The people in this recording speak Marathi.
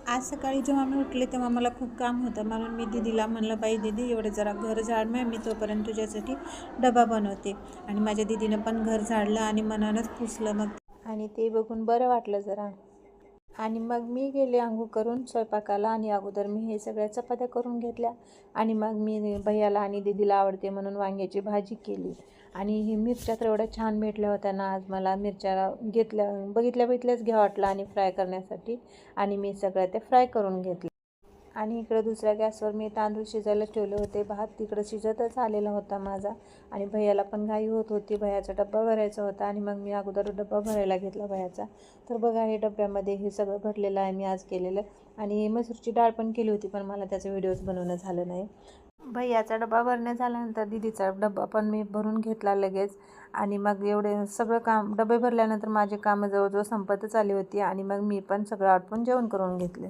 आज सकाळी जेव्हा मी उठले तेव्हा मला खूप काम होतं, म्हणून मी दीदीला म्हणलं, बाई दीदी एवढे जरा घर झाड ना, मी तोपर्यंत तुझ्यासाठी डबा बनवते. आणि माझ्या दीदीनं पण घर झाडलं आणि मनानंच पुसलं मग, आणि ते बघून बरं वाटलं जरा. आणि मग मी गेले अंघोळ करून स्वयंपाकाला, आणि अगोदर मी हे सगळ्या चपात्या करून घेतल्या. आणि मग मी भैयाला आणि दीदीला आवडते म्हणून वांग्याची भाजी केली. आणि ही मिरच्या तर एवढ्या छान भेटल्या होत्या ना, आज मला मिरच्या बघितल्याच घ्या वाटलं आणि फ्राय करण्यासाठी. आणि मी सगळ्या त्या फ्राय करून घेतल्या. आणि इकडं दुसऱ्या गॅसवर मी तांदूळ शिजायला ठेवले होते. भात तिकडं शिजतच आलेला होता माझा. आणि भैयाला पण घाई होत होती, भैयाचा डब्बा भरायचा होता. आणि मग मी अगोदर डब्बा भरायला घेतला भैयाचा. तर बघा, हे डब्यामध्ये हे सगळं भरलेलं आहे मी आज केलेलं. आणि मसूरची डाळ पण केली होती, पण मला त्याचं व्हिडिओज बनवणं झालं नाही. भैयाचा डब्बा भरण्या झाल्यानंतर दीदीचा डब्बा पण मी भरून घेतला लगेच. आणि मग एवढे सगळं काम डबे भरल्यानंतर माझे कामं जवळजवळ संपतच आली होती. आणि मग मी पण सगळं आटपून जेवण करून घेतले.